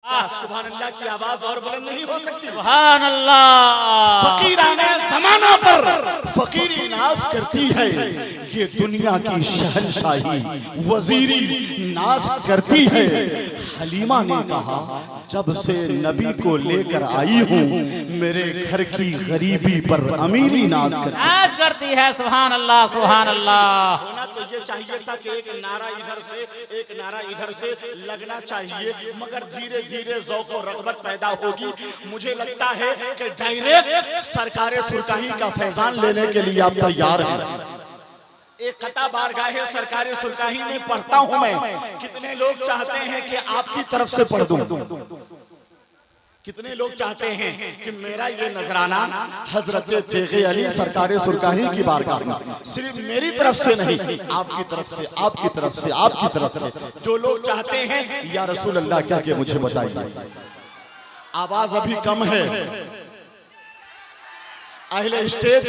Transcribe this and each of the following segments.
सुभान अल्लाह की आवाज और बुलंद नहीं हो सकती। सुभान अल्लाह। फकीराने जमाना पर फकीरी नाज करती है, ये दुनिया की शहंशाही वजीरी नाज करती है। हलीमा ने कहा जब से नबी को लेकर आई हूँ मेरे घर की गरीबी पर अमीरी नाज करती है। सुभान अल्लाह सुभान अल्लाह। होना तो ये चाहिए था कि एक नारा इधर से एक नारा इधर से लगना चाहिए, मगर धीरे धीरे ज़ौक़ और रग़बत पैदा होगी। मुझे लगता है कि डायरेक्ट सरकारे सुरकाही का फैजान लेने के लिए आप तैयार हैं। एक कता बारगाहे सरकारे सुरकाही में पढ़ता हूं मैं। कितने लोग चाहते हैं कि आपकी तरफ से पढ़ दूं? कितने लोग चाहते हैं कि मेरा ये नजराना हजरत तेग़े अली सरकारे सुरकाही की बारगाह में सिर्फ मेरी तरफ से नहीं, आपकी तरफ से, आपकी तरफ से, आपकी तरफ से जो लोग चाहते हैं, या रसूल अल्लाह क्या के मुझे बताइए। आवाज अभी कम है, अहले स्टेज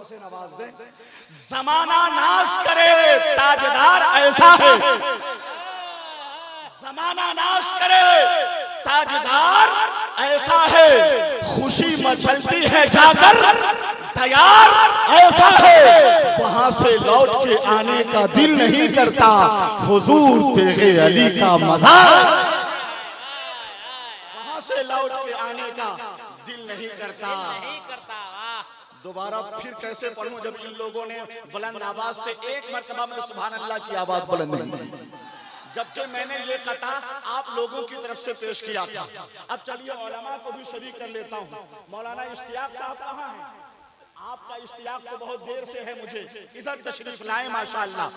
से नवाज दें। ज़माना नाज करे ताजदार ऐसा है, ज़माना नाज करे ताजदार ऐसा है, खुशी मचलती है जाकर तैयार ऐसा है, वहां से लौट के आने का दिल नहीं करता, हुजूर तेग़े अली का मज़ार वहां से लौट के आने का दिल नहीं करता। दोबारा फिर कैसे पढ़ूं जब इन लोगों ने बुलंद आवाज से एक मर्तबा में सुभान अल्लाह की आवाज बुलंद नहीं की, जबकि मैंने ये कथा आप लोगों की तरफ से पेश किया था। अब चलिए उलमा को भी शरीक कर लेता हूँ। मौलाना इश्तियाक साहब कहाँ हैं? आपका इश्तियाक तो बहुत देर से है, मुझे इधर तशरीफ लाए। माशाअल्लाह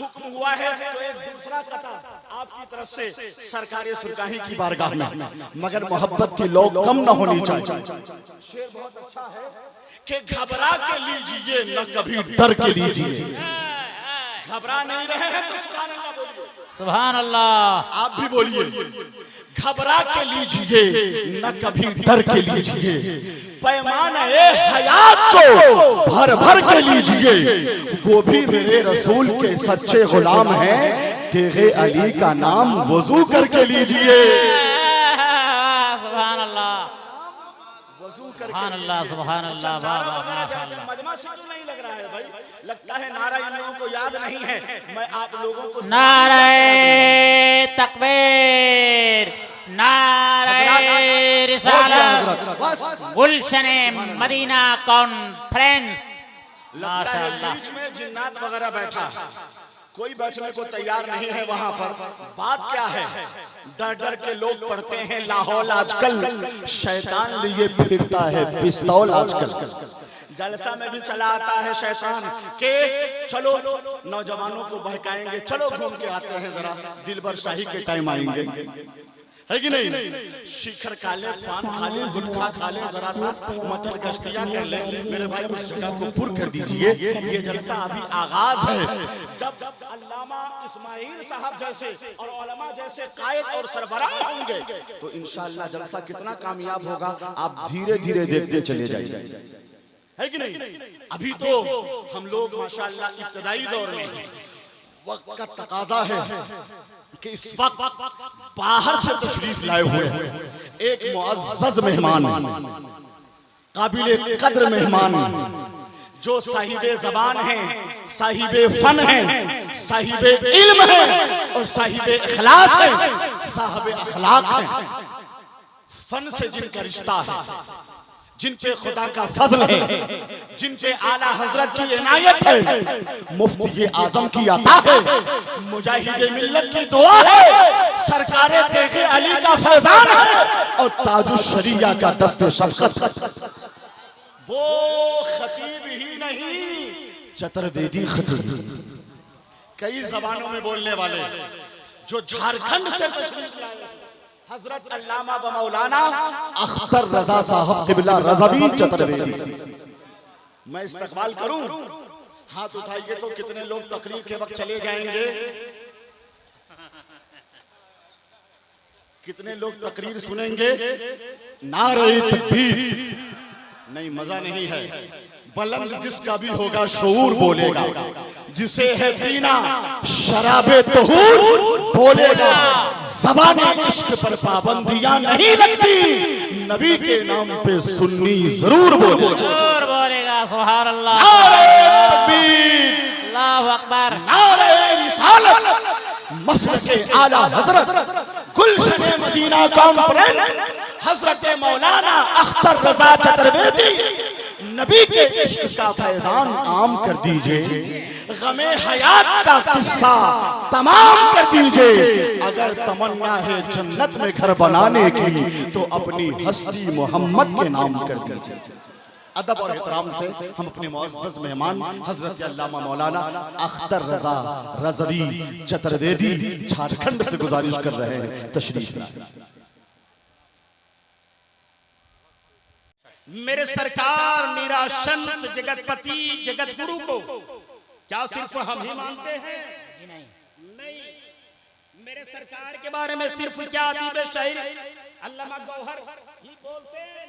हुक्म हुआ है तो एक दूसरा कथा आपकी तरफ से सरकारे सुरकाही की बारगाह में, मगर मोहब्बत की लौ कम न होनी चाहिए। शेर बहुत अच्छा है कि घबरा के लीजिए न कभी डर के लीजिए। घबरा नहीं रहे हैं तो सुभान अल्लाह बोलिए। सुभान अल्लाह। आप भी बोलिए। घबरा के लीजिए न कभी डर के लीजिए, पैमाना हयात को भर भर के लीजिए, वो भी मेरे रसूल के सच्चे गुलाम हैं, तेग़े अली का नाम वजू करके लीजिए। सुभान अल्लाह वजू करके। सुभान अल्लाह सुभान अल्लाह। मजमा से क्यों नहीं लग रहा है भाई? लगता है नारा इन लोगों को याद नहीं है। मैं आप लोगों को नारे तकबीर, नारे रिसालत, गुलशने मदीना कॉन्फ्रेंस। लगता है बीच में जिन्नात वगैरह बैठा, कोई बैठने को तैयार नहीं है वहां पर। बात क्या है? डर डर के लोग पढ़ते हैं लाहौल आजकल, शैतान लिए फिरता है पिस्तौल आजकल। जलसा में भी चला आता है शैतान के चलो नौजवानों को बहकाएंगे, चलो घूम के आते हैं जरा, दिलबर शाही के टाइम आएंगे, है कि नहीं? शिखर खा ले, पान खा ले, गुटखा खा ले, जरा सा मटर गश्तियां कर ले। मेरे भाई उस जगह को पुर कर दीजिए। ये जलसा अभी आगाज है। जब अल्लामा इस्माइल साहब जैसे और उलमा जैसे कायद और सरबराह होंगे तो इंशाअल्लाह जलसा कितना कामयाब होगा, आप धीरे धीरे देखते चले जाइए, है कि नहीं? अभी तो हम लोग माशाअल्लाह इब्तदाई दौर में हैं। वक्त का तकाजा है कि इस वक्त बाहर से तशरीफ लाए हुए एक मुअज़्ज़ज़ मेहमान, काबिल कद्र मेहमान, जो साहिबे ज़बान हैं, साहिबे फन हैं, साहिबे इल्म हैं और साहिबे इखलास हैं, साहिबे अखलाक हैं। फन से जिनका रिश्ता है, जिन पे खुदा का फजल है, जिन पे आला हजरत की इनायत है, मुफ्ती आजम की अता है, मुजाहिद मिल्लत की दुआ है, सरकारे तेग़े अली का फैजान है और ताजुश शरिया का दस्त शफ़क़त है। वो खतीब ही नहीं, चतुर्वेदी खतीब, कई जबानों में बोलने वाले, जो झारखंड से तशरीफ लाए हजरत अल्लामा व मौलाना अख्तर रजा साहब क़िबला रज़वी चतुर्वेदी। मैं इस्तक़बाल करूं? हाथ उठाइए तो कितने लोग तकरीर के वक्त चले जाएंगे? कितने लोग तकरीर सुनेंगे? नारे तकबीर नहीं, मजा नहीं है। बुलंद जिसका भी होगा शऊर बोलेगा, जिसे है पीना शराबे तहूर बोलेगा। ज़बाने इश्क पर पाबंदियां नहीं लगती, नबी के नाम पे सुन्नी जरूर बोलेगा। जरूर बोलेगा। सुभान अल्लाह, नारे तकबीर, अल्लाहु अकबर। नारे रिसालत, मसलके आला हजरत गुलशन मदीना कॉन्फ्रेंस हजरत मौलाना अख्तर रजा चतुर्वेदी, नबी के इश्क का फैजान आम कर दीजिए, गमे हयात का किस्सा तमाम कर दीजिए। अगर तमन्ना है जन्नत में घर बनाने की तो अपनी हस्ती मोहम्मद के नाम कर दीजिए। अदब और एहतराम से हम अपने मुअज़्ज़ज़ मेहमान हजरत अल्लामा मौलाना अख्तर रजा रज़वी चतुर्वेदी झारखंड से गुजारिश कर रहे हैं, तशरीफ लाएं। मेरे सरकार निराशन से जगतपति जगत गुरु को क्या सिर्फ हम ही मानते हैं? नहीं, मेरे सरकार के बारे में सिर्फ क्या अदीब शायर अल्लामा गौहर ही बोलते हैं?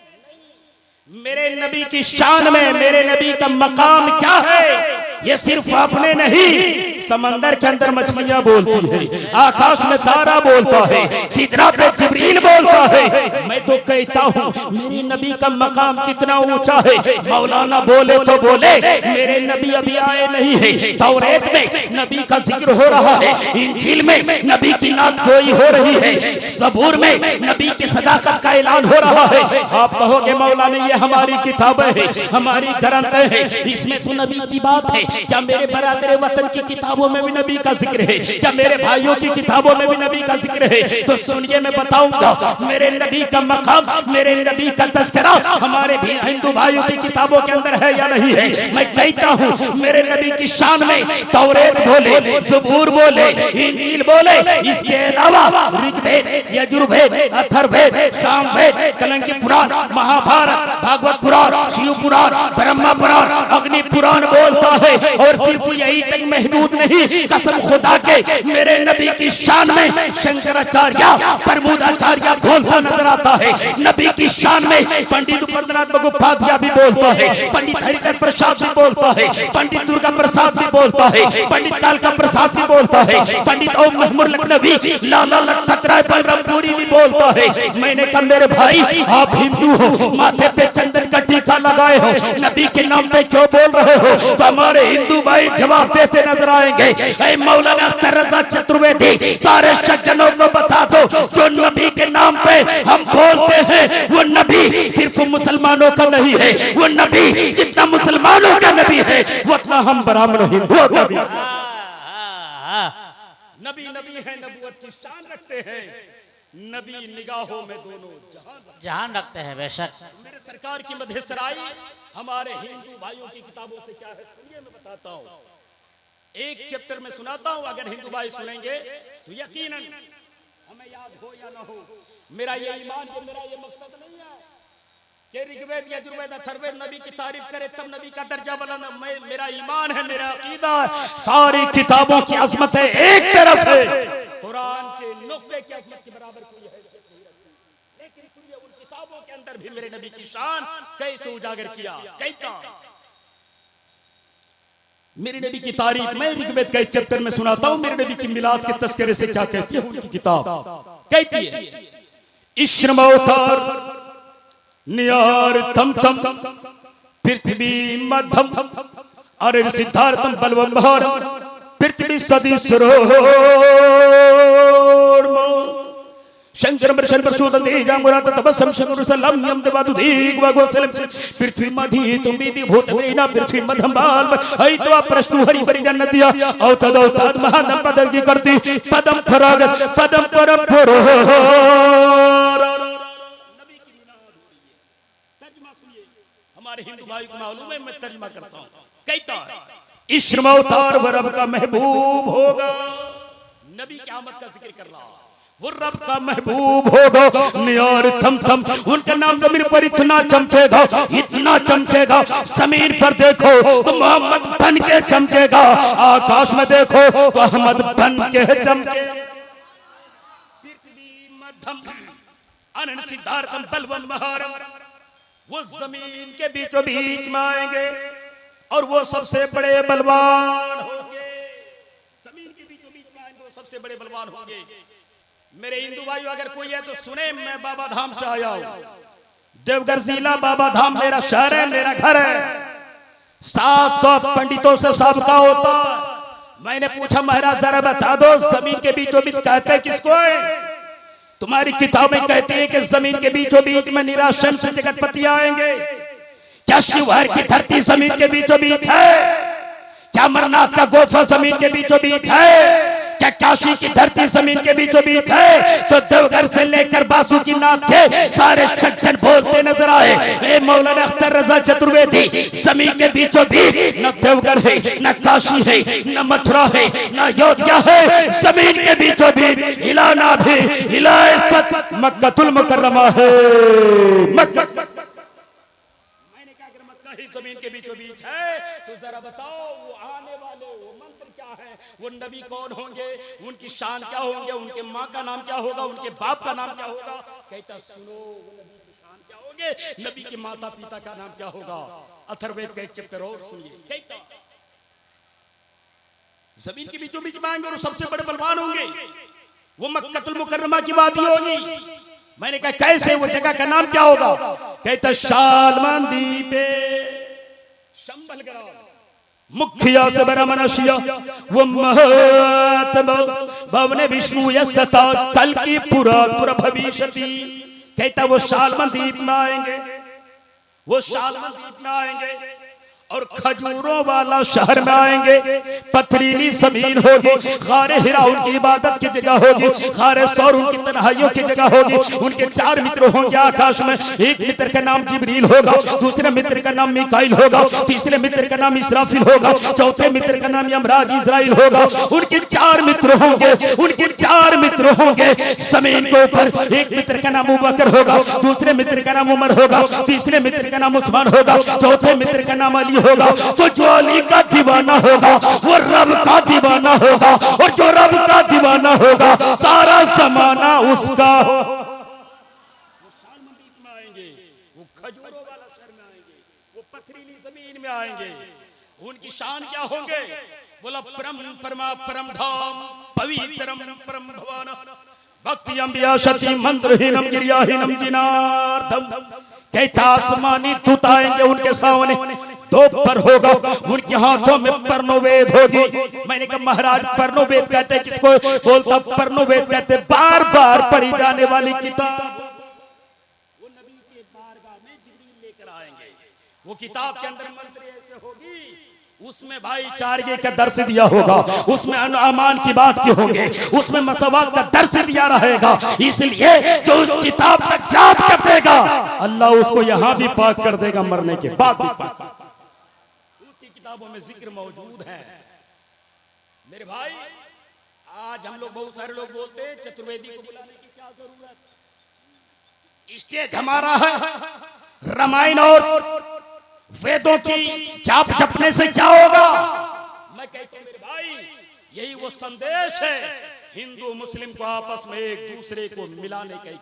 मेरे नबी की शान में मेरे नबी का मकाम क्या है ये सिर्फ आपने नहीं, समंदर के अंदर मछलियां बोलती है, आकाश में तारा बोलता है, सिदरा पे जिब्रील बोलता है। मैं तो कहता हूँ मेरे नबी का मकाम कितना ऊंचा है। मौलाना बोले तो बोले, मेरे नबी अभी आए नहीं है। तौरेत में नबी का जिक्र हो रहा है, इंजील में नबी की नात गोई हो रही है, ज़बूर में नबी की सदाकत का ऐलान हो रहा है। आप कहोगे मौलाना ये हमारी किताबें हैं, हमारी ग्रंथ है, इसमें तो नबी की बात है। क्या मेरे बरादर वतन की किताबों में भी नबी का जिक्र है? क्या मेरे भाइयों की किताबों में भी नबी का जिक्र है? तो सुनिए मैं बताऊंगा, मेरे नबी का मकाम, मेरे नबी का तज़किरा हमारे भी हिंदू भाइयों की किताबों के अंदर है या नहीं है? मैं कहता हूँ मेरे नबी की शान में तौरेत बोले, ज़बूर बोले, इंजील बोले, इसके अलावा ऋग्वेद, यजुर्वेद, अथर्ववेद, सामवेद, कलंकी पुराण, महाभारत, भागवत पुराण, शिव पुराण, ब्रह्मा पुराण, अग्नि पुराण बोलता है। और सिर्फ यही तक महदूद नहीं, कसम खुदा के मेरे नबी की शान में शंकराचार्य, प्रमोदाचार्य बोलता नजर आता है। नबी की शान में पंडित उपेंद्रनाथ मुखोपाध्याय भी बोलता है, पंडित हरिकर प्रसाद भी बोलता है, पंडित दुर्गा प्रसाद भी बोलता है, पंडित कालका प्रसाद भी बोलता है, पंडित ओम महमूद लखनवी, लाला लखपत राय बलरामपुरी भी बोलता है। मैंने कहा मेरे भाई आप हिंदू हो, माथे पे चंदन का टीका लगाए हो, नबी के नाम पे क्यों बोल रहे हो? तो हमारे हिंदू भाई जवाब देते नजर आएंगे। ऐ मौलाना अख्तर रज़ा चतुर्वेदी, सारे सज्जनों को बता दो जो नबी के नाम पे हम बोलते हैं वो नबी सिर्फ मुसलमानों का नहीं है, वो नबी जितना मुसलमानों का नबी है वो उतना हम ब्राह्मण हिंदुओं का भी। नबी नबी है, नबूवत की शान रखते हैं, नबी निगाहों में दोनों जहान रखते हैं बेशक। मेरे सरकार की मधेसराई हमारे हिंदू भाइयों की किताबों से क्या है सुनिए मैं बताता हूँ। एक चैप्टर में सुनाता हूँ, अगर हिंदू भाई सुनेंगे तो यकीनन हमें याद हो या ना हो, मेरा ये ईमान है, मेरा ये मकसद नहीं है कि ऋग्वेद यजुर्वेद अथर्ववेद नबी की तारीफ करे तब नबी का दर्जा बुलंद। मेरा ईमान है, मेरा अकीदा है, सारी किताबों की अजमत है एक तरफ है, कुरान के नुक्ते की अजमत के बराबर कोई है नहीं रखती। लेकिन सुनिए उन किताबों के अंदर भी मेरे नबी की शान कैसे उजागर किया। कहता मेरे नबी की तारीफ मैं ऋग्वेद का एक चैप्टर में सुनाता हूं, मेरे नबी की मिलाद के तस्करे से क्या कहती है उनकी किताब। कहती है इश्रमोतर नियार तम तम पृथ्वी मध्यम अरे सिद्धार्थम बलवम भार पृथ्वी सदी सरोवर शंकर मर्शन परशुतम तेजा मुरात तपसम शंकर सलम यम देवादु दीग वगो सलम पृथ्वी मधी तुम बीती भूत वेना पृथ्वी मध्यम बाल ऐ तो प्रश्न हरि बरि जन्नतिया औ तद महान पद की करती पदम फरागत पदम परम फरो। नबी की मिलाद हो रही है। तर्जुमा सुनिए, हमारे हिंदू भाई को मालूम है, मैं तर्जुमा करता हूं। कहता है इश्रमोतार व रब का महबूब होगा, नबी की आमद का जिक्र कर रहा है, वो रब का महबूब होगा नियार थम थम, उनका नाम जमीन पर इतना चमकेगा इतना चमकेगा, जमीन पर देखो तो मोहम्मद बन के चमकेगा, आकाश में देखो तो अहमद बन के चमकेगा। अनंत सिद्धार्थम बलवन महारम, वो जमीन के बीचों बीच में आएंगे और वो सबसे बड़े बलवान होंगे। जमीन के बीचों बीच में आएंगे, सबसे बड़े बलवान होंगे। मेरे हिंदू भाइयों अगर कोई है तो सुने, मैं बाबा धाम से आया हूं। देवघर जिला बाबा धाम मेरा शहर है, मेरा घर है। 700 पंडितों से सबका होता। मैंने पूछा महाराज जरा बता दो जमीन के बीचों बीच कहते हैं किसको है? तुम्हारी किताबें कहती है कि जमीन के बीचों बीच में निराशन से जगतपति आएंगे। क्या शिवहर की धरती जमीन के बीचों बीच है? क्या अमरनाथ का गुफा जमीन के बीचों बीच है? क्या काशी की धरती जमीन के बीचों बीच है? तो देवघर से लेकर बासुकीनाथ के सारे सज्जन बोलते नजर आए, ए मौलाना अख्तर रजा चतुर्वेदी, जमीन के बीचों बीच न देवघर है, न काशी है, न मथुरा है, न अयोध्या है, जमीन के बीचों बीच हिलाना भी हिला मक्कतुल मुकर्रमा है। जमीन के बीचों बीच है तो जरा बताओ वो आने वाले वो मंत्र क्या है, वो नबी कौन होंगे, उनकी शान क्या होंगे, उनके माँ का नाम क्या होगा, उनके बाप का नाम क्या होगा? कहता सुनो वो नबी की शान क्या होंगे, नबी के माता पिता का नाम क्या होगा। अथर्ववेद का एक चैप्टर और सुनिए। कहता जमीन के बीचों बीच मांगे और सबसे बड़े बलवान होंगे, वो मक्कतुल मुकर्रमा की बात ही होगी। मैंने कहा कैसे, वो जगह का नाम क्या होगा? कहता शालमन द्वीपे शंबल मुखिया से बड़ा मनुष्य वो महात्मा भवने विष्णु यशता कल की पुरा भविष्यति। कहता वो शालमन द्वीप में आएंगे, वो शालमन द्वीप में आएंगे और खजूरों वाला शहर में आएंगे। पथरीली जमीन होगी, खारे हिरा उनकी इबादत की जगह होगी, खारे सौर उनकी तन्हाइयों की जगह होगी। उनके 4 मित्र होंगे आकाश में। एक मित्र का नाम जिब्रील होगा, दूसरे मित्र का नाम मिकाइल होगा, तीसरे मित्र का नाम इसराफिल होगा, चौथे मित्र का नाम यमराज इजराइल होगा। उनके 4 मित्र होंगे, उनके 4 मित्र होंगे जमीन के ऊपर। एक मित्र का नाम अबूबकर होगा, दूसरे मित्र का नाम उमर होगा, तीसरे मित्र का नाम उस्मान होगा, चौथे मित्र का नाम अली होगा। तो जो अली का दीवाना होगा वो रब का दीवाना होगा, और जो रब का दीवाना होगा सारा जमाना उसका हो। वो शालमंदीप में आएंगे, वो खजूरों वाला शहर में आएंगे, वो पथरीली जमीन में आएंगे। उनकी शान क्या होंगे? बोला परम परमा परम धाम पवित्रम परम भवन भक्ति अंबिया शति मंत्रहीनम गिरियाहीनम जिनार्दम। कहता आसमानी दूत आएंगे उनके सामने, 2 पर होगा, उनके हाथों में पर्णोवेद होगी। मैंने कहा महाराज पर्णोवेद कहते हैं किसको? बोलता पर्णोवेद कहते हैं बार बार पढ़ी जाने वाली किताब। वो नबी के बारगाह में जिब्रील लेकर आएंगे। वो किताब के अंदर मंत्र ऐसे होगी, उसमें भाईचारे का दर्श दिया होगा, उसमें अमान की बात की होंगे, उसमें मसवात का दर्श दिया रहेगा। इसलिए जो उस किताब का जाप कर देगा अल्लाह उसको यहाँ भी पाक कर देगा, मरने के बाद भी पाक। उसकी किताबों में जिक्र मौजूद है। मेरे भाई आज हम लोग बहुत सारे लोग बोलते हैं चतुर्वेदी को बुलाने की क्या जरूरत, स्टेज हमारा है। रामायण और वेदों की जाप जपने से क्या होगा? मैं कहता हूं मेरे भाई यही वो संदेश है हिंदू मुस्लिम को आपस में एक दूसरे को मिलाने का एक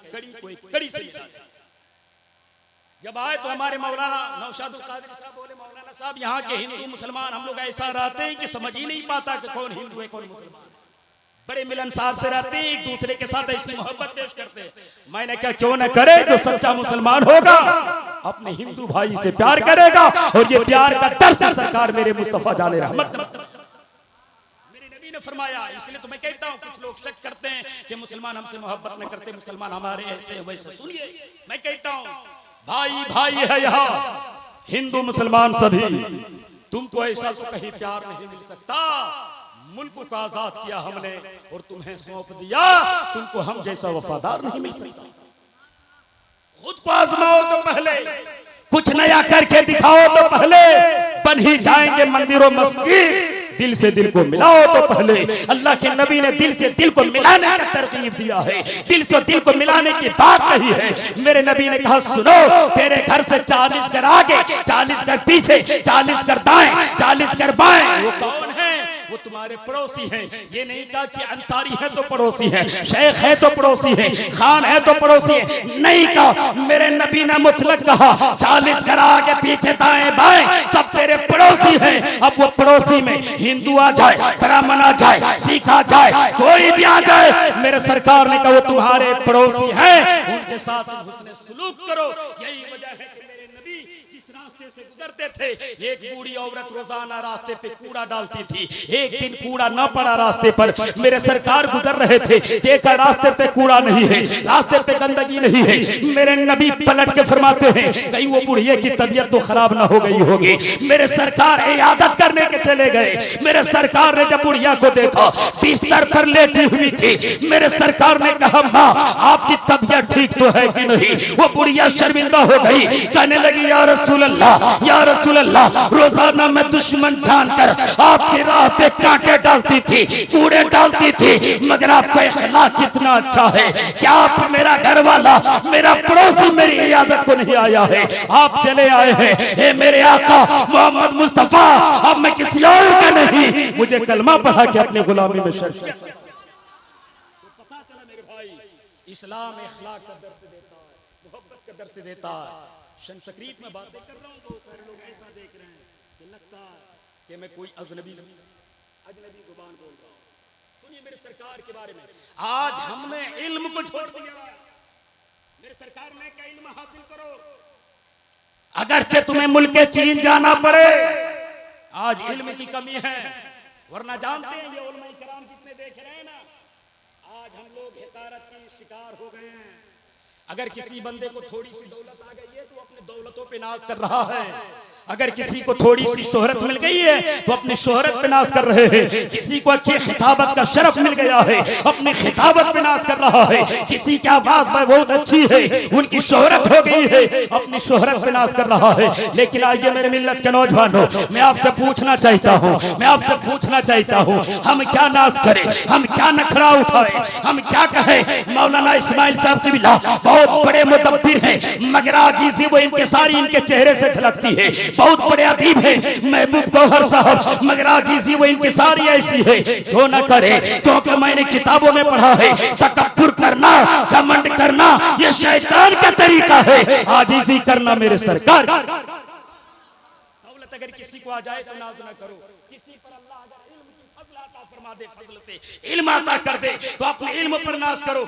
कड़ी से। जब आए तो हमारे मौलाना नौशादुल कादरी साहब बोले मौलाना साहब यहाँ के हिंदू मुसलमान हम लोग ऐसा रहते हैं कि समझ ही नहीं पाता कि कौन हिंदू है कौन मुसलमान। बड़े मिलनसार से रहते हैं, एक दूसरे के साथ ऐसी मोहब्बत पेश करते हैं। मैंने कहा क्यों न करे, जो सच्चा मुसलमान होगा अपने हिंदू भाई से प्यार करेगा, और ये प्यार का दर्श सरकार मेरे मुस्तफा जाने रहमत मेरे नबी ने फरमाया। इसलिए तो मैं कहता हूँ कुछ लोग शक करते हैं कि मुसलमान हमसे मोहब्बत न करते, मुसलमान हमारे ऐसे वैसे। सुनिए मैं कहता हूँ भाई भाई है यहाँ, हिंदू मुसलमान सभी। तुमको ऐसा तो कहीं प्यार नहीं मिल सकता। मुल्क को आजाद किया हमने और तुम्हें सौंप दिया, तुमको हम जैसा वफादार नहीं मिल सकता। खुद को आजमाओ तो पहले, कुछ नया करके दिखाओ तो पहले, बन ही जाएंगे मंदिरों मस्जिद। दिल से दिल को मिलाओ तो पहले। अल्लाह के नबी ने दिल से दिल को मिलाने का तरकीब दिया है, दिल से दिल को मिलाने की बात कही है। मेरे नबी ने कहा सुनो, तेरे घर से 40 घर आगे, 40 घर पीछे, 40 घर दाएं, 40 घर बाएं। वो कौन है? वो तुम्हारे तुम्हारे पड़ोसी हैं। ये नहीं कहा कि अंसारी है तो पड़ोसी है, शेख है तो पड़ोसी है, खान है तो पड़ोसी है, नहीं कहा। मेरे नबी ने मुतलक कहा 40 घर आगे पीछे दाएं बाएं सब तेरे पड़ोसी हैं। अब वो पड़ोसी में हिंदू आ जाए, ब्राह्मण आ जाए, सिख आ जाए, कोई भी आ जाए, मेरे सरकार ने कहा वो तुम्हारे पड़ोसी हैं, उनके साथ हुस्न सलूक करो। यही वजह है कि मेरे नबी जिस रास्ते से गुजरते थे, एक बूढ़ी औरत रोजाना रास्ते पे कूड़ा डालती थी। एक दिन कूड़ा न पड़ा रास्ते पर, मेरे सरकार गुजर रहे थे, देखा रास्ते पे कूड़ा नहीं है, रास्ते पे गंदगी नहीं है। मेरे नबी पलट के फरमाते हैं कहीं वो बुढ़िया की तबीयत तो खराब ना हो गई होगी। मेरे सरकार इयादत करने के चले गए। मेरे सरकार ने जब बुढ़िया को देखा बिस्तर पर लेटी हुई थी, मेरे सरकार ने कहा माँ आपकी तबीयत ठीक तो है कि नहीं। वो बुढ़िया शर्मिंदा हो गई, कहने लगी या रसूल अल्लाह, या रसूल अल्लाह, रोजाना मैं दुश्मन जानकर आपकी राह पे कांटे डालती थी, कूड़े डालती थी, मगर आपका इखलाक कितना अच्छा है। क्या आप मेरा घर वाला, मेरा पड़ोसी मेरी इयादत को नहीं आया है, आप चले आए हैं। हे मेरे आका मोहम्मद मुस्तफा, अब मैं किसी और का नहीं, मुझे कलमा पढ़ा के अपने गुलामी में शर्त किया। पता चला मेरे भाई, इस्लाम इखलाक का दर्स देता है, मोहब्बत का दर्स देता है। संस्कृत में बातें कर रहा हूँ तो सारे लोग ऐसा देख रहे हैं कि लगता है कि मैं कोई अजनबी जुबान बोल रहा हूँ। सुनिए मेरे सरकार के बारे में, आज हमने इल्म को छोड़ दिया। मेरे सरकार ने क्या इल्म हासिल करो, अगरचे तुम्हें मुल्क चीन जाना पड़े, आज इल्म की कमी है, वरना जानते हैं ये उलमा इकराम जितने देख रहे हैं ना, आज हम लोग हिकारत के शिकार हो गए हैं। अगर किसी बंदे को थोड़ी सी दौलत आ गई है तो अपने दौलतों पे नाज कर रहा है, अगर किसी को थोड़ी सी शोहरत मिल गई है तो अपनी शोहरत पे नाज कर रहे हैं, किसी को अच्छी खिताबत का शरफ मिल गया है अपनी खिताबत पे नाज कर रहा है, किसी की आवाज में बहुत अच्छी है उनकी शोहरत हो गई है अपनी शोहरत पे नाज कर रहा है। लेकिन आइए मेरे मिल्लत के नौजवानों, मैं आपसे पूछना चाहता हूँ, मैं आपसे पूछना चाहता हूँ, हम क्या नाज करें, हम क्या नखरा उठाए, हम क्या कहें। मौलाना इस्माइल साहब की बिला बहुत बड़े मुदब्बिर हैं, मगर आजीज़ी वो इनके सारी इनके चेहरे से झलकती है। बहुत बड़े अदीब है महबूब गौहर साहब, मगर आजीज़ी वो इनकी सारी ऐसी है। क्यों ना करे, क्योंकि मैंने किताबों में पढ़ा है तकब्बुर करना, घमंड करना ये शैतान का तरीका है, आजीज़ी करना मेरे सरकार। दौलत अगर किसी को आ जाए तो नाज ना करो, किसी पर अल्लाह अगर इल्म की फजल अता फरमा दे, फजल से इल्म अता कर दे तो अपने इल्म पर नाज करो,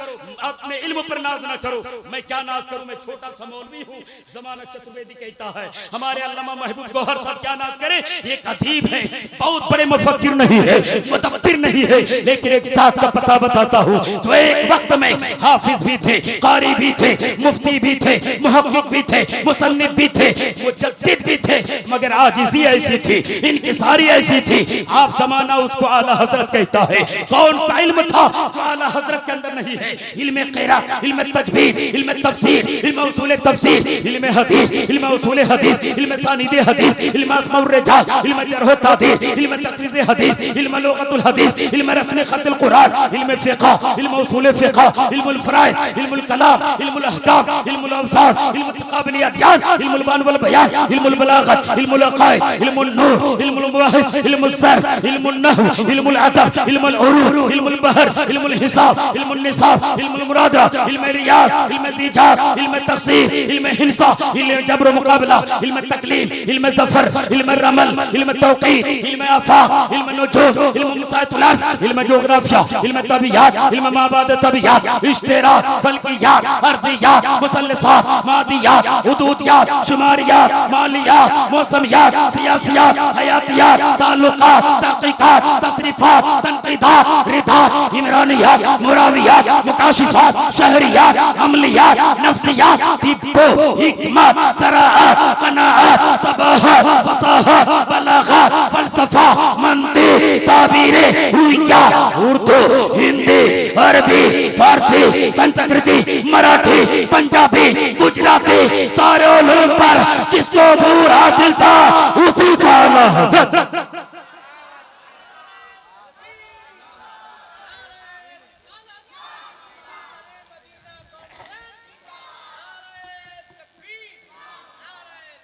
अपने इल्म पर नाज ना करो। मैं क्या नाज करूं, मैं छोटा सा मौलवी हूं। ज़माना चतुर्वेदी कहता है हमारे अल्लामा महबूब गौहर साहब क्या नाज करें, एक अदीब है, बहुत बड़े मुफक्किर नहीं है, मुदब्बिर नहीं है, लेकिन एक साथ का पता बताता हूं। तो एक वक्त में हाफिज भी थे, कारी भी थे, मुफ्ती भी थे, मुहक्किक भी थे, मुसन्निफ भी थे, मुजद्दिद भी थे, मगर आजिज़ी ऐसी थी, इनकी सारी ऐसी थी। आप जमाना उसको आला हजरत कहता है। कौन सा इल्म था जो आला हजरत के अंदर नहीं है? इल्म क़िराअत, इल्म तजवीद, इल्म तफसीर, इल्म उसूल तफसीर, इल्म हदीस, इल्म उसूल हदीस, इल्म सानिद हदीस, इल्म अस्माउर रिजाल, इल्म जरह तादील, इल्म तखरीज हदीस, इल्म लुगतुल हदीस, इल्म रस्म खत्ल कुरान, इल्म फ़िक़ह, इल्म उसूल फ़िक़ह, इल्म फ़राइज़, इल्म कलाम, इल्म अहकाम, इल्म अवसार, इल्म तक़ाबुल अदयान, इल्म बयान वल बयान, इल्म बलागत, इल्म अक़ाइद, इल्म नूर, इल्म मुबाहिस, इल्म सर्फ, इल्म नहव, इल्म अदब, इल्म उरूर, इल्म बहर, इल्म हिसाब, इल्म निसाब, इल्म मुरादा, इल्म रियाज, इल्म ज़ीजात, इल्म तक़सीर, इल्म हिंसा, इल्म जब्र मुक़ाबला, इल्म तकलीम, इल्म ज़फ़र, इल्म रमल, इल्म तौक़ीत, इल्म आफ़ाक़, इल्म नुजूम, इल्म मुसाइतुल अर्ज़, इल्म जोग्राफिया, इल्म तबियात, इल्म माबाद तबियात, इश्तिराक, फल्कियात, अर्ज़ियात, मुसल्लसात, मादियात, हुदूदियात, शुमारियात, मालियात, मौसमियात, सियासियात, हयातियात, ताल्लुकात, तहक़ीक़ात, तसरीफ़ात, तनक़ीदात, रिदात, इमरानियात, मुरावियात, मुकाशिफ़ात, शहरियात, अमलियात, नफ्सियात, तिब्बो, हिकमत, ज़राअत, क़नाअत, सबाहत, फ़साहत, बलागत, फ़लसफ़ा, मंतिक़, ताबीरे, रुइया, उर्दू, हिंदी, अरबी, फारसी, संस्कृति, मराठी, पंजाबी, गुजराती, सारे उलूम पर जिसको अबूर हासिल था उसी का महबूब।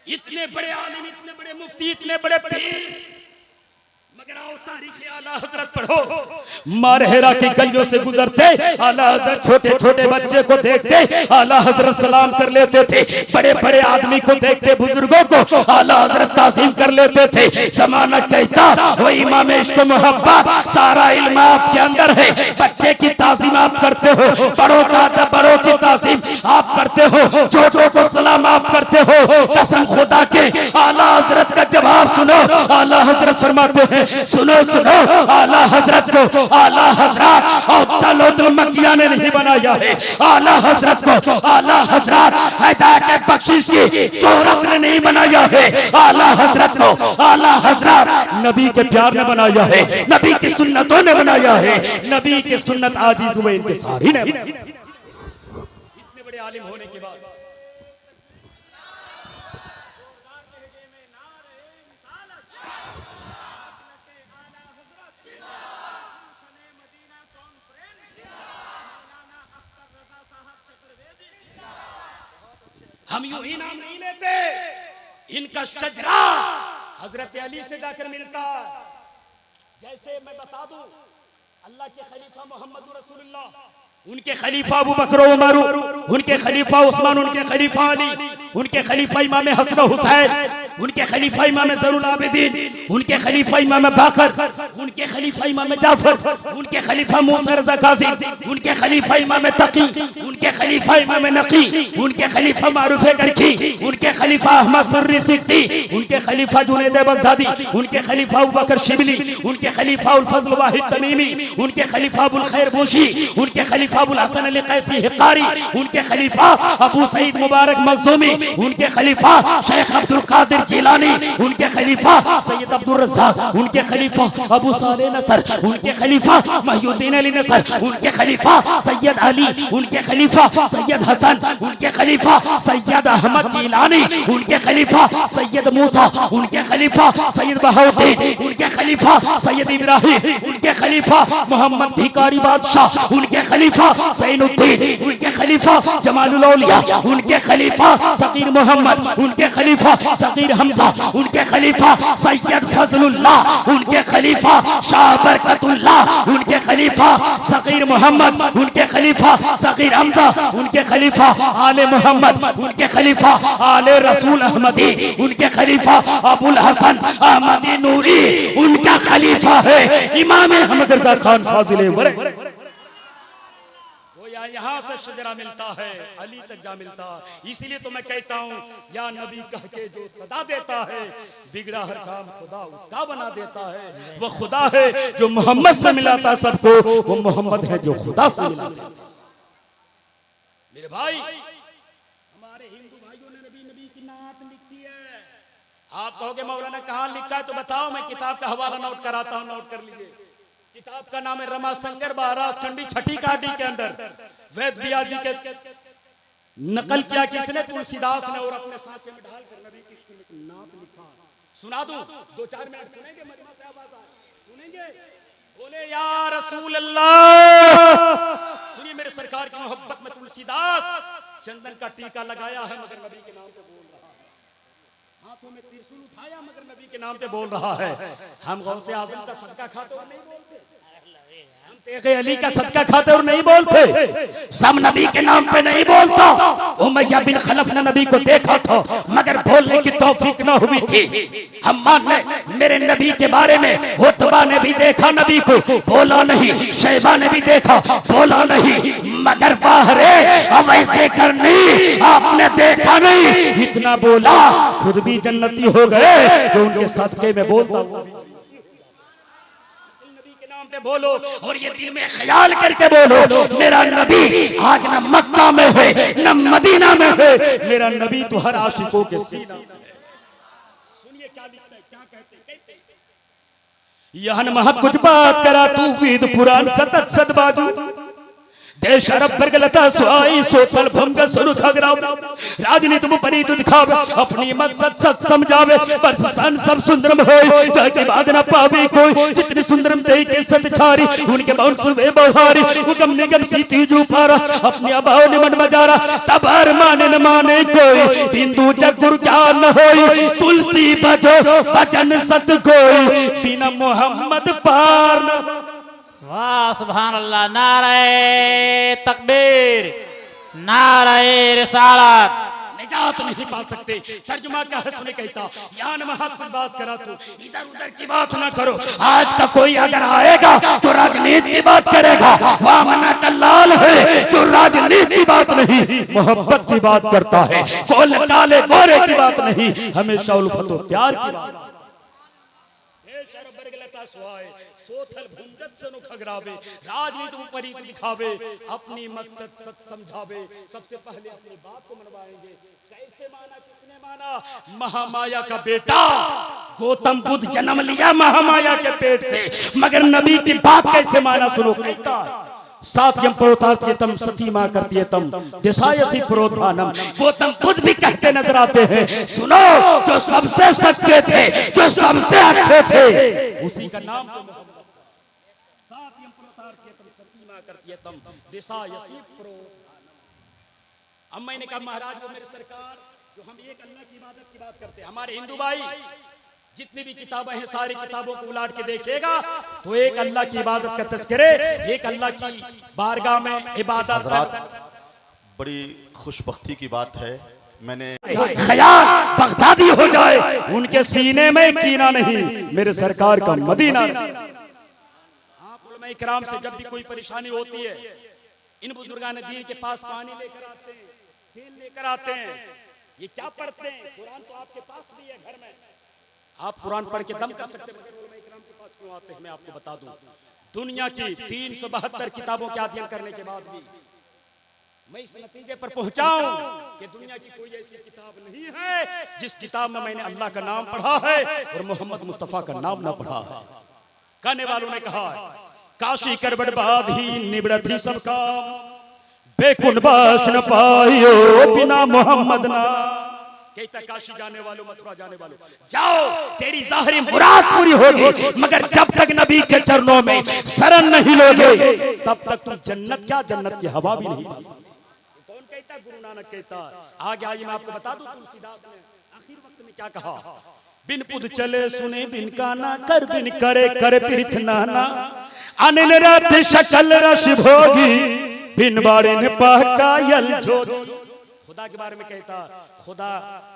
इतने बड़े आलिम, इतने बड़े मुफ्ती, इतने बड़े पीर, मगर लेकर आओ तारीख आला हजरत पढ़ो। मारहेरा की गलियों से गुजरते आला हजरत छोटे छोटे बच्चे को देखते आला हजरत सलाम कर लेते थे। बड़े बड़े आदमी को देखते बुजुर्गों को आला हजरत ताज़ीम कर लेते थे। जमाना कहता वो इमाम इश्क मोहब्बत सारा इल्म आपके अंदर है। बच्चे की ताज़ीम आप करते हो, बड़ों का अदब, बड़ों की ताज़ीम आप करते हो, छोटों को सलाम आप करते हो। कसम खुदा के आला हजरत का जवाब सुनो। आला हजरत फरमाते हैं सुनो सुनो, आला हजरत को आला हजरत अब्दुल मकिया ने नहीं बनाया है। आला हजरत को आला हजरत हिदायत बख्शिश की शोहरत ने नहीं बनाया है। आला हजरत को आला हजरत नबी के प्यार ने बनाया है, नबी की सुन्नतों ने बनाया है। नबी की सुन्नत आजीज़ हुए इनके सारी ने। इतने बड़े आलिम होने के बाद हम यूं ही नाम नहीं लेते, इनका शजरा हजरत अली से जाकर मिलता। जैसे मैं बता दूं अल्लाह के खलीफा मोहम्मद रसूलुल्लाह, उनके खलीफा अबू बकर उमर, उनके खलीफा उस्मान, उनके खलीफा अली, उनके खलीफा इमाम हसन हुसैन, उनके खलीफा इमाम ज़रुल आबिदीन, उनके खलीफा इमाम बाकर, उनके खलीफा इमाम जाफर, उनके खलीफा मूसा रज़ा काज़ी, उनके खलीफा इमाम तकी, उनके खलीफा इमाम नकी, उनके खलीफा मारूफ करकी, उनके खलीफा अहमद सुर्री सिद्दी, उनके खलीफा जुनैद बगदादी, उनके खलीफा अबू बकर शिबली, उनके खलीफा उल फज़ल वाहिद तमीमी, उनके खलीफा अबुल खैर बोशी, उनके खलीफा अबुल हसन अली कैसी हिकारी, उनके खलीफा अबू सईद मुबारक मखज़ूमी, उनके खलीफा शेख अब्दुल कादिर जिलानी, उनके खलीफा सैयद अब्दुल रज़्ज़ाक़, उनके खलीफा अबू सालेह नसर, उनके खलीफा महिउद्दीन अली नसर, उनके खलीफा सैयद अली, उनके खलीफा सैयद हसन, उनके खलीफा सैयद अहमद जिलानी, उनके खलीफा सैयद मूसा, उनके खलीफा सैयद बहाउद्दीन, उनके खलीफा सैयद इब्राहिम, उनके खलीफा मोहम्मद भिकारी बादशाह, उनके खलीफा ज़ैनुद्दीन, उनके खलीफा जमालुल औलिया, उनके खलीफा सगीर मोहम्मद, उनके खलीफा सगीर हमजा, उनके खलीफा सैयद फजलुल्लाह, उनके खलीफा शाह बरकतुल्लाह, उनके खलीफा सगीर मोहम्मद, उनके खलीफा सगीर हमजा, उनके खलीफा आले मोहम्मद, उनके खलीफा आले रसूल अहमदी, उनके खलीफा अबुल हसन अहमदी नूरी, उनका खलीफा है इमाम अहमद रज़ा खान फाजिल वरे। यहाँ से शजरा मिलता है, अली तक जा मिलता। इसीलिए तो मैं कहता हूँ या नबी कह के जो सदा देता है, बिगड़ा हर काम खुदा उसका बना देता है। वो खुदा है जो मोहम्मद से मिलाता सबको, वो मोहम्मद है जो खुदा से मिलाता। मेरे भाई, हमारे हिंदू भाइयों ने नबी नबी की नात लिखी है। आप कहोगे मौलाना कहाँ लिखा है, तो बताओ, मैं किताब का हवाला नोट कराता हूँ, नोट कर लीजिए। किताब का नाम है रमाशंकर महाराज खंडी छठी काटी के अंदर वेद व्यास जी के नकल किया किसने, तुलसीदास ने, और अपने सांसे में ढालकर नबी की नात लिखा। सुना दूं, 2-4 मिनट सुनेंगे? मजमा से आवाज सुनेंगे? बोले या रसूल अल्लाह। सुनिए, मेरे सरकार की मोहब्बत में तुलसीदास चंदन का टीका लगाया है मगर नबी के नाम पे बोल रहा है, हाथों में त्रिशूल उठाया मगर नबी के नाम पे बोल रहा है। हम गौसे आजम का सदका खाते और नहीं बोलते, हम तेगे अली का सदका खाते और नहीं बोलते, सब नबी के नाम पे नहीं बोलता। उमैया बिन खलफ ने नबी को देखा था मगर बोलने की तौफीक न हुई थी। हम मान ले मेरे नबी के बारे में उतबा ने भी देखा नबी को, बोला नहीं, शैबा ने भी देखा, बोला नहीं, मगर वाह रे अब ऐसे करनी आपने देखा नहीं, इतना बोला खुद भी जन्नती हो गए जो उनके सदके में बोलता। पे बोलो और ये दिल में ख्याल करके बोलो, मेरा नबी आज न मक्का में है न मदीना में है, मेरा नबी तो हर आशिकों के सीना में। सुनिए क्या लिखता है, क्या कहते हैं। यहन महत कुछ बात करा तू वीद पुराण सतत सद बाजू, देश अरब बरगलता सुआई सोतल भंग सुरु खगराव राजनीति में परी तु दिखावे अपनी मकसद सच समझावे पर सन सब सुंदरम होय जाके बाद न पावे कोई जितनी सुंदरम ते के सत छारी उनके बाउंस वे बहारी हुकम निगम सीती जू पारा अपने अभाव ने मन मजारा तब हर माने न माने कोई बिंदु जगुर क्या न होई तुलसी बजो भजन सत कोई बिना मोहम्मद पार न। वाह सुभान अल्लाह। नारे तकबीर, नारे रिसालत। निजात नहीं पा सकते। तर्जुमा क्या है सुने कहता यहाँ नमाज की बात करा तू इधर उधर की बात ना करो। आज का कोई अगर आएगा तो राजनीति की बात करेगा। वामना का लाल है जो राजनीति की बात नहीं मोहब्बत की बात करता है। कोल काले गोरे की बात नहीं हमेशा उल्फत और प्यार की बात। सोथल भुंगत से खगरावे राजनीति में परी दिखावे अपनी मकसद सच समझावे। सबसे पहले अपनी बात को मनवाएंगे। कैसे माना किसने माना? महामाया का बेटा गौतम बुद्ध जन्म लिया महामाया के पेट से मगर नबी की बात कैसे माना? सुनो कहता सात्यम प्रोतार्थयतम सती मां करतीयतम देसायसी प्रोद्धानम। गौतम बुद्ध भी कहते नजर आते हैं सुनो जो सबसे सच्चे थे जो सबसे अच्छे थे उसी का नाम सात्यम प्रोतार्थयतम सती मां करतीयतम देसायसी प्रोद्धानम। अब मैंने कहा महाराज वो मेरे सरकार जो हम एक अल्लाह की इबादत की बात करते हैं हमारे हिंदू भाई जितनी भी किताबें हैं सारी किताबों को उलाट के देखिएगा तो एक अल्लाह की इबादत का तज़किरे एक अल्लाह की बारगाह में इबादत। बड़ी खुशबख्ती की बात है मैंने ख्याल बगदादी हो जाए उनके सीने में कीना नहीं मेरे सरकार का मदीना। उलमा इकराम से जब भी कोई परेशानी होती है इन बुजुर्गान दीन के पास पानी लेकर आते हैं तेल लेकर आते हैं। ये क्या पढ़ते हैं? कुरान तो आपके पास भी है घर में आप कुरान पढ़ के दम कर सकते हैं मगर उलमा इकराम के पास क्यों आते हैं? मैं आपको बता दूं दुनिया की 372 किताबों के अध्ययन करने के बाद भी मैं इस नतीजे पर पहुंचाऊं कि दुनिया की कोई ऐसी किताब नहीं है जिस किताब में मैंने अल्लाह का नाम पढ़ा है और मोहम्मद मुस्तफा का नाम ना पढ़ा है। कहने वालों ने कहा काशी करबट बाद ही निबड़त ही सब काम बेकुन बाश न पाइयो बिना मोहम्मद ना। कहता काशी जाने वालों मथुरा जाने वालों जाओ तेरी जाहिरी मुराद पूरी होगी मगर जब तक नबी के चरणों में शरण नहीं लोगे तब तक तुम जन्नत क्या जन्नत की हवा भी नहीं पा सकते। कौन कहता? गुरु नानक कहता। आगे आइए मैं आपको बता दूं तुलसीदास ने आखिर वक्त में क्या कहा। बिन पुद चले सुने बिन काना कर बिन करे करे पीरिथ नाना अनिल रात शकल रस भोगी बिन बारे ने पहका यल जोगी। खुदा के बारे में कहता खुदा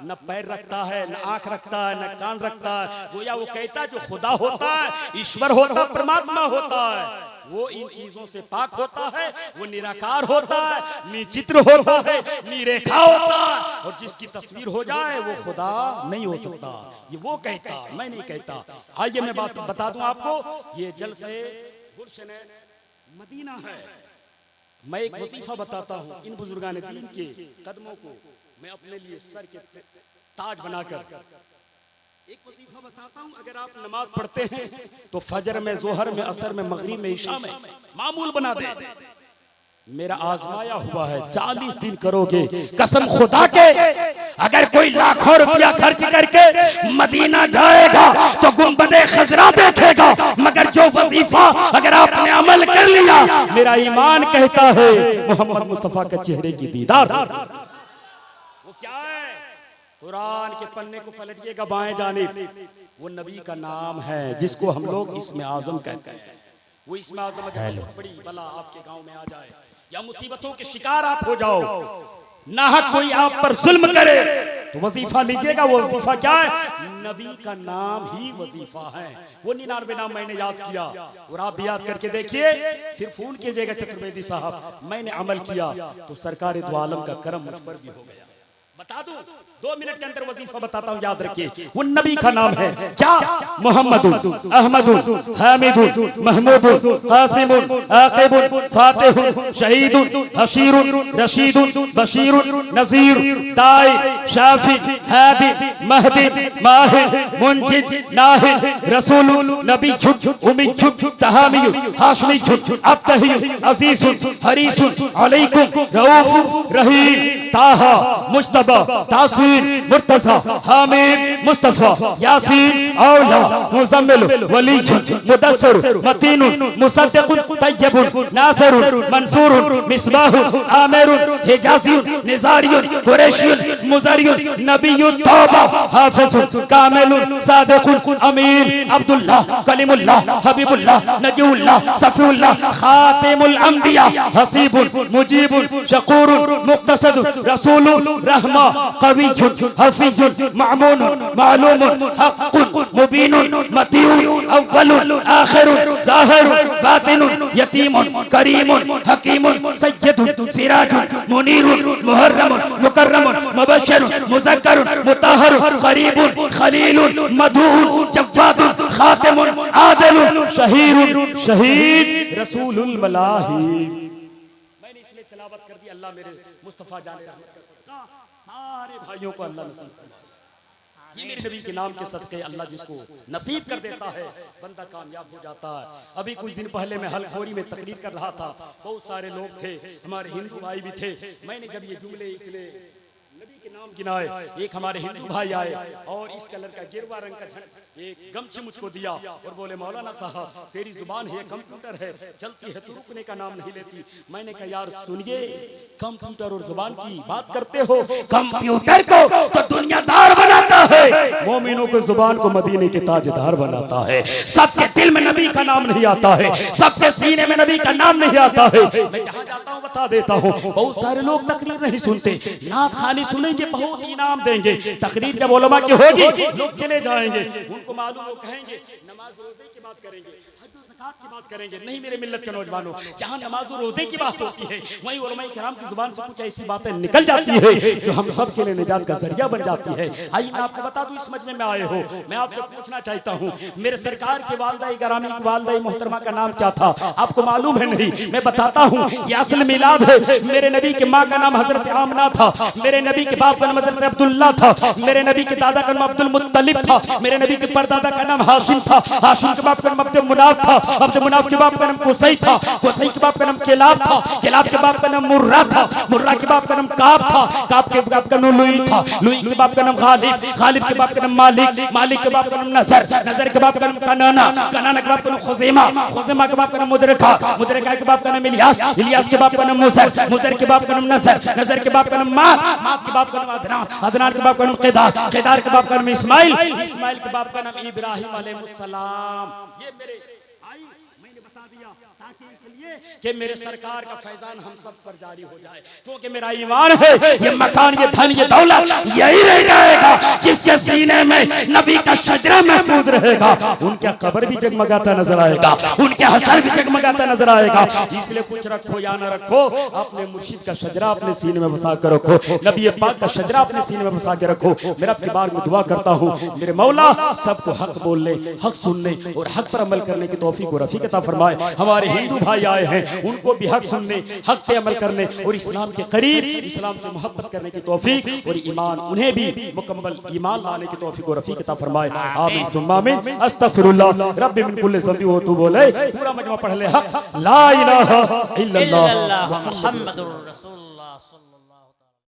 न पैर रखता है न आंख रखता है न कान रखता है। गोया वो कहता है जो खुदा होता है ईश्वर होता है परमात्मा होता है वो इन चीजों से पाक होता है वो निराकार होता है निचित्र होता है निरेखा होता है और जिसकी तस्वीर हो जाए वो खुदा नहीं हो सकता। ये वो कहता मैं नहीं कहता। आइए मैं बात बता दूं आपको ये जल से गुलशन मदीना है। मैं एक वजीफा बताता हूँ इन बुजुर्गान दीन के कदमों को मैं अपने लिए सर के ताज बनाकर एक वजीफा बताता हूँ। अगर आप नमाज पढ़ते हैं तो फजर में जोहर में असर में मगरिब में इशा में मामूल बना दे। मेरा आजमाया हुआ है 40 दिन करोगे कसम खुदा के अगर कोई लाखों रुपया खर्च करके मदीना जाएगा तो गुंबदे खजरा देखेगा मगर जो वजीफा अगर आपने अमल कर लिया मेरा ईमान कहता है मोहम्मद मुस्तफा के चेहरे की दीदार। वो क्या है? कुरान के पन्ने को पलटिएगा बाएं जानिब वो नबी का नाम है जिसको हम लोग इसमें आजम कहते हैं। वो इसमें आजम बड़ी बला आपके गांव में आ जाए या मुसीबतों के शिकार आप हो जाओ ना कोई आप पर जुल्म करे तो वजीफा लीजिएगा। वो वजीफा क्या है? नबी का नाम ही वजीफा है। वो 99 नाम मैंने याद किया और आप भी याद करके देखिए फिर फोन कीजिएगा चतुर्वेदी साहब मैंने अमल किया तो सरकार दो आलम का करम मुझ पर भी हो गया। बता दूं, 2 मिनट के अंदर वजीफा बताता हूं, याद रखिए। वो नबी का नाम है क्या? मोहम्मदुन, अहमदुन, हामिदुन, महमूदुन, कासिमुन, आकिबुन, फातिहुन, शहीदुन, हशीरुन, रशीदुन, बशीरुन, नजीर, दाई, शाफी, हादी, महदी, माहिर, मुंजिद, नाहिर, रसूल, नबी, उम्मी, तहामी, हाशमी, अब्तही, अजीजुन, हरीसुन, अलैकुम, रऊफ, रहीम, ताहा, मुस्तफा, तासीर, मुर्तजा, हामिद, मुस्तफा, यासीन, औला, मुजम्मिल, वली, मुदस्सिर, मतीन, मुसद्दिक, तय्यब, नासिर, मंसूर, मिसबाह, आमिर, हिजाजी, निजारी, कुरैशी, मुजरी, नबी, तौबा, हाफिज, कामिल, सादिक, अमीर, अब्दुल्लाह, कलीमुल्लाह, हबीबुल्लाह, नजीउल्लाह, सफीउल्लाह, खातिमुल अंबिया, हसीब, मुजीब, शकूर, मुक्तसद, रसूल, रहमा, कवी, हफी, मामून, मालूम, हक़, मुबीन, मतीउन, अव्वल, आखिर, ज़ाहिर, बातिन, यतीम, करीम, हकीम, सय्यद, सिराज, मुनीर, मुहर्रम, मुकर्रम, मुबश्शिर, मुज़क्कर, मुतहहर, करीब, खलील, मदून, जव्वाद, खातिम, आदिल, शहीर, शहीद, रसूलुल मलाही। मैंने इसलिए तिलावत कर दी, अल्लाह मेरे मुस्तफा जाने रहमत कर, सारे भाइयों को अल्लाह नसीब फरमाए। ये मेरे नबी के नाम के सदके अल्लाह जिसको नसीब कर देता है, बंदा कामयाब हो जाता है। अभी कुछ दिन पहले मैं हलखोरी में तकरीर कर रहा था, बहुत सारे लोग थे, हमारे हिंदू भाई भी थे। मैंने जब ये जुमले इतने नबी के नाम गिनाए, एक हमारे हिंदू भाई आए और इस कलर का गिरवा रंग का एक गमछी मुझको दिया और बोले, मौलाना साहब तेरी जुबान है कंप्यूटर है, चलती है तो रुकने का नाम नहीं लेती। मैंने कहा यार सुनिए, कंप्यूटर और जुबान की बात करते हो, कंप्यूटर को तो दुनियादार बनाता है, मोमिनों को जुबान को मदीने के ताजदार बनाता है। सबके दिल में नबी का नाम नहीं आता है, सबके सीने में नबी का नाम नहीं आता है। मैं जहां जाता हूं बता देता हूं, बहुत सारे लोग तकरीर नहीं सुनते, नात खाली सुनेंगे, बहुत इनाम देंगे। तकरीर जब उलमा की होगी लोग चले जाएंगे, उनको मालूम, वो कहेंगे नमाज रोजे की बात करेंगे, की बात करेंगे। नहीं मेरे मिल्लत के नौजवानों, जहां नमाज और रोजे की बात होती है वहीं उलमाए किराम की जुबान से कुछ ऐसी बातें निकल जाती है जो हम सब के लिए निजात का जरिया बन जाती है। आइए मैं आपको बता दूं, इस मजमे में आए हो, मैं आपसे पूछना चाहता हूं, मेरे सरकार के वालदा गिरामी वालदा मोहतरमा का नाम क्या था? आपको मालूम है? नहीं, मैं बताता हूं, ये असल मिलाद है। मेरे नबी के माँ का नाम हजरत आमना था, मेरे नबी के बाप का नाम हजरत अब्दुल्ला था, मेरे नबी के दादा का नाम अब्दुल मुत्तलिब था, मेरे नबी के परदादा का नाम हाशिम था, हाशिम के बाप का नाम अब्दुल मुनाफ था, अब्दुल मुनाफ के बाप का नाम कुसै था, कुसै के बाप का नाम किलाब था, किलाब के बाप का नाम मुर्रा था, मुर्रा के बाप का नाम काब था, काब के बाप का नाम लुई था, लुई के बाप का नाम खालिद, खालिद के बाप का नाम मालिक, मालिक के बाप का नाम नजर, नजर के बाप का नाम कनाना, कनाना के बाप का नाम खुज़ैमा, खुज़ैमा के बाप का नाम मुदरका, मुदरका के बाप का नाम इलियास, इलियास के बाप का नाम मुज़र, मुज़र के बाप का नाम नजर, नजर के बाप का नाम मात, मात के बाप का नाम अदनान, अदनान के बाप का नाम क़िदार, क़िदार के बाप का नाम इस्माइल, इस्माइल के बाप का नाम इब्राहिम अलैहिस्सलाम। ये मेरे मैंने बता दिया ताकि इसलिए कि मेरे सरकार का फैजान हम सब पर जारी हो जाए, क्योंकि मेरा ईमान है ये मकान, ये धन, ये दौलत यही रह जाएगा जिसके सीने में नबी का शजरा महफूज रहेगा। उनका कब्र भी जगमगाता नजर आएगा, उनके हशर भी जगमगाता नजर आएगा। इसलिए कुछ रखो या ना रखो, अपने मुर्शिद का शजरा अपने सीने में बसा कर रखो, नबी पाक का शजरा अपने सीने में बसा के रखो। मेरा आपकी बार में दुआ करता हूँ, मेरे मौला सबको हक बोलने, हक सुनने और हक पर अमल करने की तौफीक और रफीक अता फरमाए। हमारे हिंदू भाई आए हैं, उनको भी हक सुनने, हक पे अमल करने और इस्लाम के करीब, इस्लाम से मोहब्बत करने की तौफीक और ईमान, उन्हें भी मुकम्मल ईमान लाने की तौफीक और रफीक अता फरमाए। आमीन सुम्मा आमीन। अस्तगफिरुल्लाह रब्बी मिन कुल्ली ज़ंबि व तूबु अलैह। पूरा मजमा पढ़ ले, हक ला इलाहा इल्लल्लाह मुहम्मदुर रसूलुल्लाह।